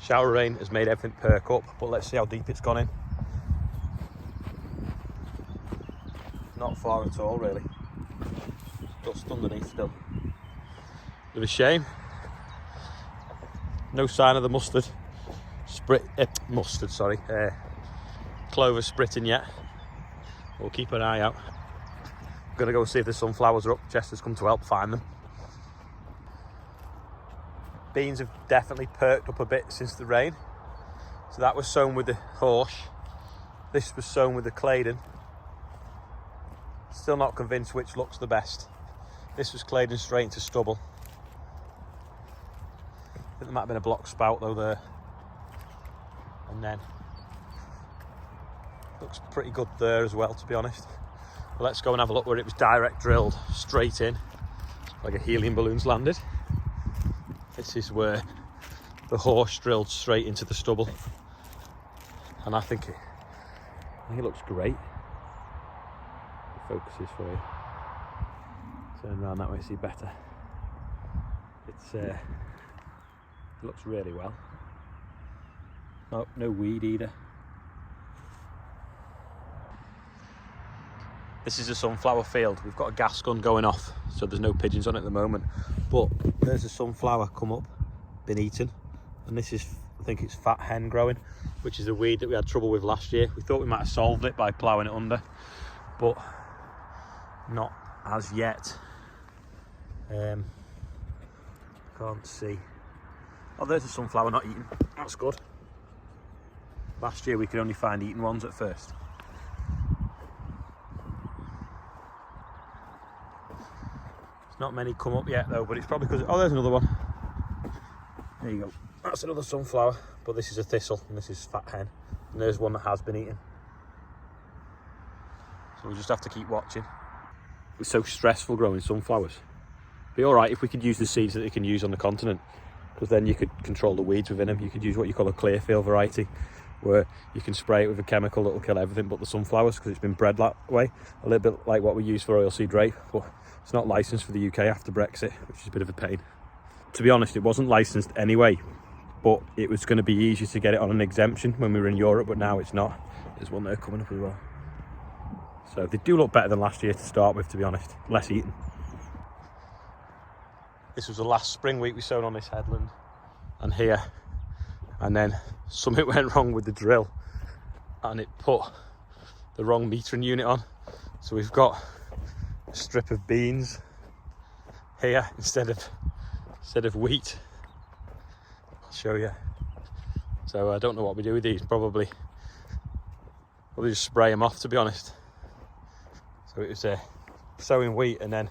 Shower rain has made everything perk up, but let's see how deep it's gone in. Not far at all, really. Dust underneath still. Bit of a shame. No sign of the clover spritting yet. We'll keep an eye out. I'm gonna go see if the sunflowers are up. Chester's come to help find them. Beans have definitely perked up a bit since the rain. So that was sown with the horse. This was sown with the Claydon. Still not convinced which looks the best. This was Claydon straight into stubble. I think there might have been a block spout though there. And then looks pretty good there as well, to be honest. But let's go and have a look where it was direct drilled straight in, like a helium balloon's landed. This is where the horse drilled straight into the stubble, and I think it looks great. It focuses for you. Turn around that way, see better. It looks really well. No weed either. This is a sunflower field. We've got a gas gun going off, so there's no pigeons on it at the moment. But there's a sunflower come up, been eaten. And this is, I think it's fat hen growing, which is a weed that we had trouble with last year. We thought we might have solved it by ploughing it under, but not as yet. Can't see. Oh, there's a sunflower not eaten. That's good. Last year we could only find eaten ones at first. Not many come up yet though, but it's probably because, oh, there's another one. There you go. That's another sunflower, but this is a thistle and this is fat hen. And there's one that has been eaten. So we just have to keep watching. It's so stressful growing sunflowers. It'd be all right if we could use the seeds that they can use on the continent, because then you could control the weeds within them. You could use what you call a Clearfield variety, where you can spray it with a chemical that will kill everything but the sunflowers, because it's been bred that way. A little bit like what we use for oilseed rape, but it's not licensed for the UK after Brexit, which is a bit of a pain. To be honest, it wasn't licensed anyway, but it was going to be easier to get it on an exemption when we were in Europe, but now it's not. There's one there coming up as well. So they do look better than last year to start with, to be honest. Less eaten. This was the last spring wheat we sown on this headland and here. And then something went wrong with the drill and it put the wrong metering unit on. So we've got a strip of beans here instead of wheat. I'll show you. So I don't know what we do with these. Probably just spray them off, to be honest. So it was sowing wheat and then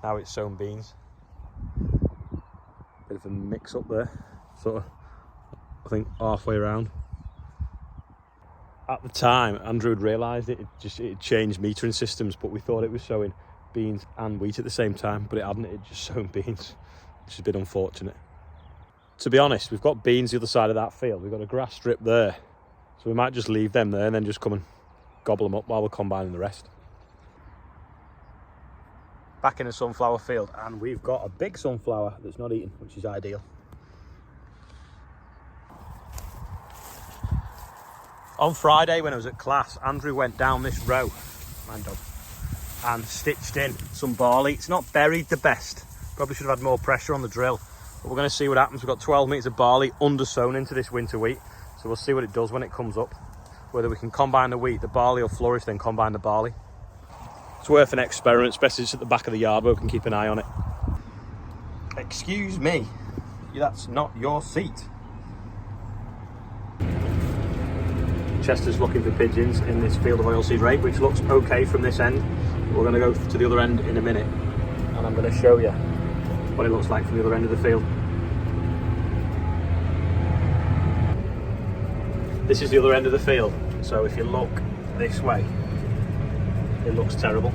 now it's sown beans. Bit of a mix up there, sort of, I think halfway around. At the time, Andrew had realised it changed metering systems, but we thought it was sowing beans and wheat at the same time, but it hadn't. It just sown beans, which is a bit unfortunate. To be honest, we've got beans the other side of that field. We've got a grass strip there, so we might just leave them there and then just come and gobble them up while we're combining the rest. Back in a sunflower field, and we've got a big sunflower that's not eaten, which is ideal. On Friday when I was at CLAAS, Andrew went down this row, and stitched in some barley. It's not buried the best. Probably should have had more pressure on the drill, but we're going to see what happens. We've got 12 metres of barley undersown into this winter wheat, so we'll see what it does when it comes up. Whether we can combine the wheat, the barley will flourish, then combine the barley. It's worth an experiment, especially just at the back of the yard where we can keep an eye on it. Excuse me, that's not your seat. Chester's looking for pigeons in this field of oilseed rape, which looks okay from this end. We're going to go to the other end in a minute, and I'm going to show you what it looks like from the other end of the field. This is the other end of the field, so if you look this way, it looks terrible.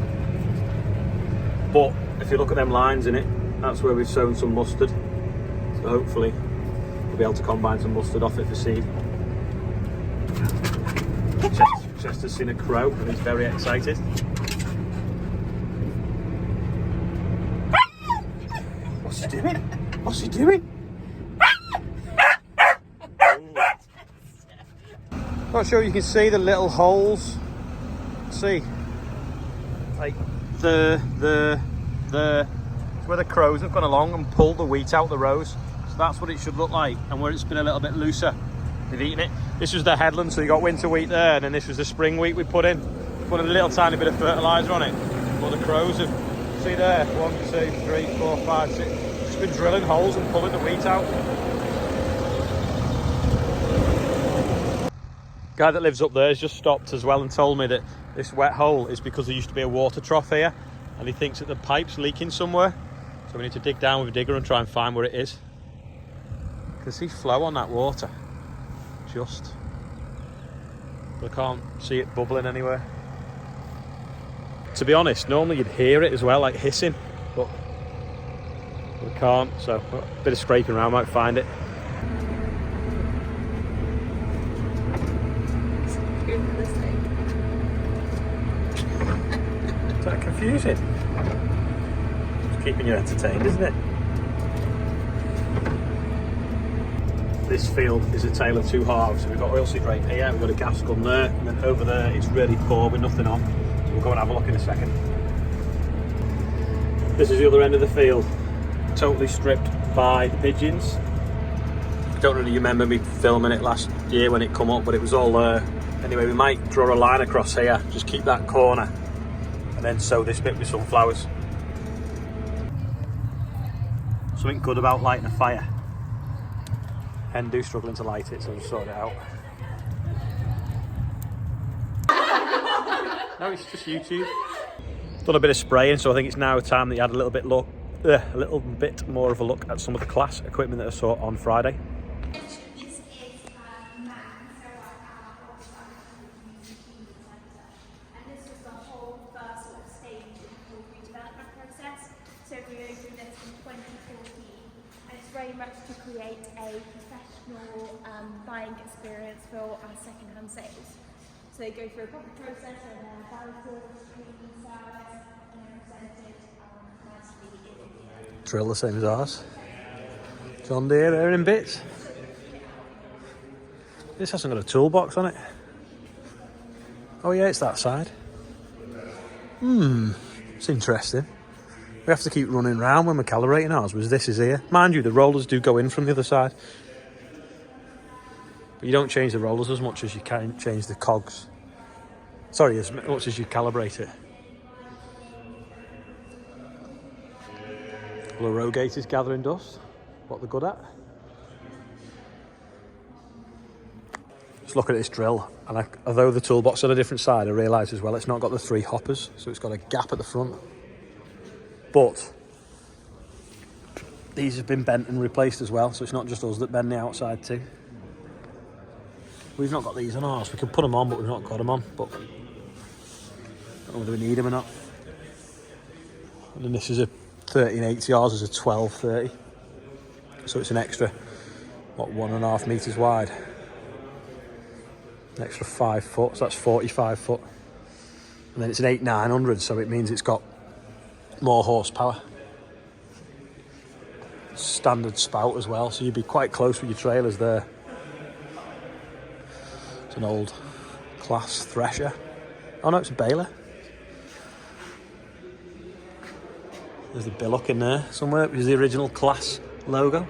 But if you look at them lines in it, that's where we've sown some mustard. So hopefully we'll be able to combine some mustard off it for seed. Chester's seen a crow and he's very excited. What's he doing? What's he doing? Not sure you can see the little holes. See, like the it's where the crows have gone along and pulled the wheat out the rows. So that's what it should look like. And where it's been a little bit looser, they've eaten it. This was the headland, so you got winter wheat there, and then this was the spring wheat we put in. Put a little tiny bit of fertiliser on it. But the crows have, see there, 1, 2, 3, 4, 5, 6. Just been drilling holes and pulling the wheat out. Guy that lives up there has just stopped as well and told me that this wet hole is because there used to be a water trough here, and he thinks that the pipe's leaking somewhere. So we need to dig down with a digger and try and find where it is. You can see flow on that water, just. But I can't see it bubbling anywhere. To be honest, normally you'd hear it as well, like hissing, but we can't, so a bit of scraping around might find it. Is that confusing? It's keeping you entertained, isn't it? This field is a tale of two halves. So we've got oilseed rape here, we've got a gas gun there, and then over there it's really poor with nothing on. So we'll go and have a look in a second. This is the other end of the field, totally stripped by the pigeons. I don't really remember me filming it last year when it come up, but it was all there. Anyway, we might draw a line across here, just keep that corner, and then sow this bit with sunflowers. Something good about lighting a fire. Hen do struggling to light it, so I'll just sort it out. No, it's just YouTube. Done a bit of spraying, so I think it's now time that you had a little bit more of a look at some of the CLAAS equipment that I saw on Friday. Very much to create a professional buying experience for our second-hand sales. So they go through a proper process and then validated, screening service, and then presented nicely in the video. Drill the same as ours. John Deere there in bits. This hasn't got a toolbox on it. Oh yeah, it's that side. It's interesting. We have to keep running around when we're calibrating ours, whereas this is here. Mind you, the rollers do go in from the other side. But you don't change the rollers as much as you can change the cogs. Sorry, as much as you calibrate it. Well, the row gate is gathering dust. What they're good at. Just look at this drill. And although the toolbox on a different side, I realise as well it's not got the 3 hoppers. So it's got a gap at the front. But these have been bent and replaced as well, so it's not just us that bend the outside too. We've not got these on ours. We can put them on, but we've not got them on. But I don't know whether we need them or not. And then this is a 1380, ours is a 1230. So it's an extra, what, 1.5 metres wide. An extra 5 foot, so that's 45 foot. And then it's an 8900, so it means it's got more horsepower. Standard spout as well, so you'd be quite close with your trailers there. It's an old CLAAS thresher. Oh no, it's a baler. There's the billock in there somewhere, which is the original CLAAS logo.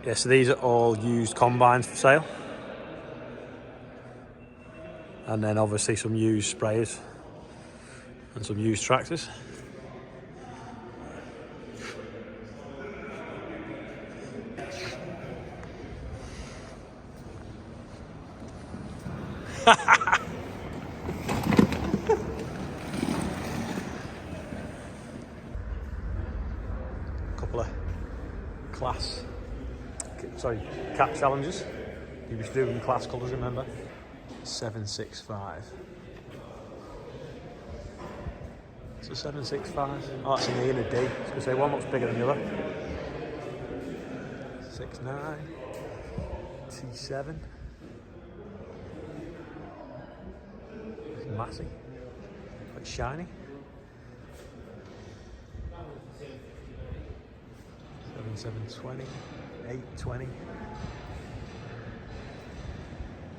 Yeah, so these are all used combines for sale. And then obviously some used sprayers and some used tractors. Couple of CLAAS, cap challenges. You used to do in CLAAS colours, remember? 765. It's a 765. Oh, that's an E and a D. I was going to say one looks bigger than the other. 69. T7. It's massive. Quite shiny. 7720. 820.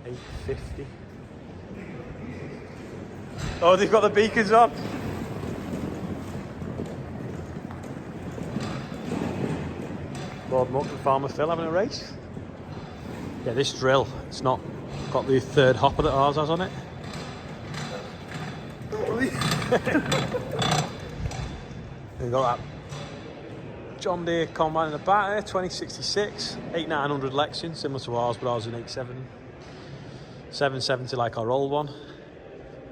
850. Oh, they've got the beacons on. Lord Muck and Farmer Phil having a race. Yeah, this drill, it's not got the third hopper that ours has on it. We've got that John Deere combine in the back there, 2066, 8900 Lexion, similar to ours, but ours is an 770 like our old one,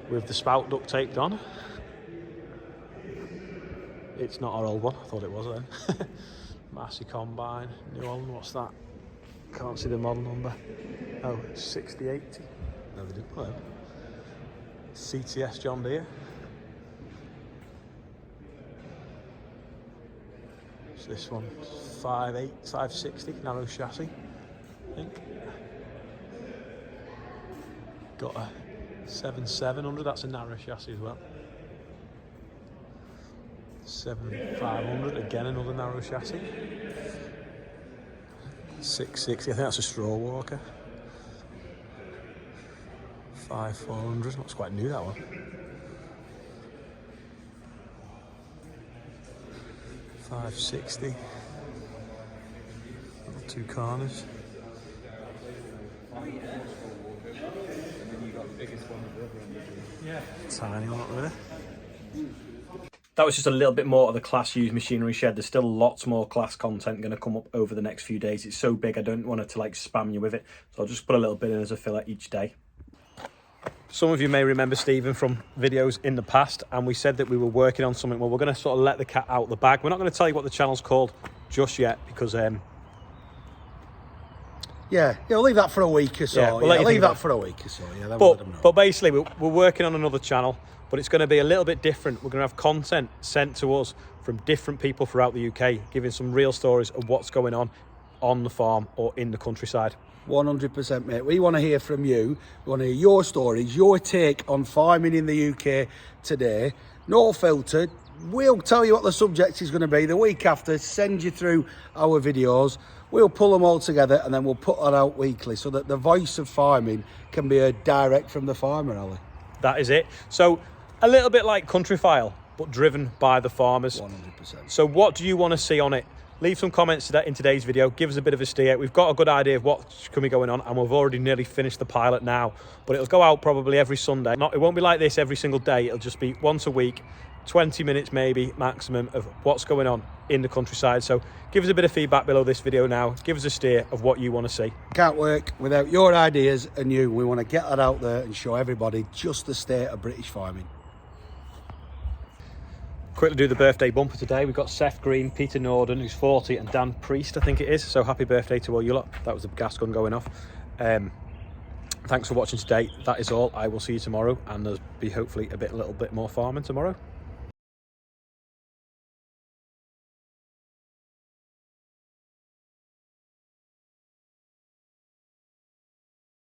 with the spout duct taped on. It's not our old one, I thought it was then. Massey combine, New Holland, what's that? Can't see the model number. Oh, 6080. No, they didn't put it. CTS John Deere. So this one, 560, narrow chassis, I think. Got a 7700, that's a narrow chassis as well. 7500, again another narrow chassis. 660, I think that's a straw walker. 5400, that's quite new, that one. 560. Two corners. Yeah. Tiny one, not really. That was just a little bit more of the CLAAS used machinery shed. There's still lots more CLAAS content going to come up over the next few days. It's so big, I don't want it to like spam you with it. So I'll just put a little bit in as a filler each day. Some of you may remember Stephen from videos in the past, and we said that we were working on something. Well, we're going to sort of let the cat out of the bag. We're not going to tell you what the channel's called just yet because yeah, we'll leave that for a week or so. Yeah, we'll leave that for a week or so. Yeah, then but basically, we're working on another channel, but it's going to be a little bit different. We're going to have content sent to us from different people throughout the UK, giving some real stories of what's going on the farm or in the countryside. 100%, mate. We want to hear from you. We want to hear your stories, your take on farming in the UK today. No filtered. We'll tell you what the subject is going to be the week after, send you through our videos. We'll pull them all together and then we'll put that out weekly so that the voice of farming can be heard direct from the farmer, Ali. That is it. So a little bit like Country File, but driven by the farmers. 100%. So what do you want to see on it? Leave some comments in today's video. Give us a bit of a steer. We've got a good idea of what's going to be going on, and we've already nearly finished the pilot now. But it'll go out probably every Sunday. It won't be like this every single day. It'll just be once a week, 20 minutes maybe maximum of what's going on in the countryside. So give us a bit of feedback below this video now. Give us a steer of what you want to see. Can't work without your ideas and you. We want to get that out there and show everybody just the state of British farming. Quickly do the birthday bumper today. We've got Seth Green, Peter Norden, who's 40, and Dan Priest, I think it is. So happy birthday to all you lot. That was the gas gun going off. Thanks for watching today. That is all. I will see you tomorrow, and there'll be hopefully a little bit more farming tomorrow.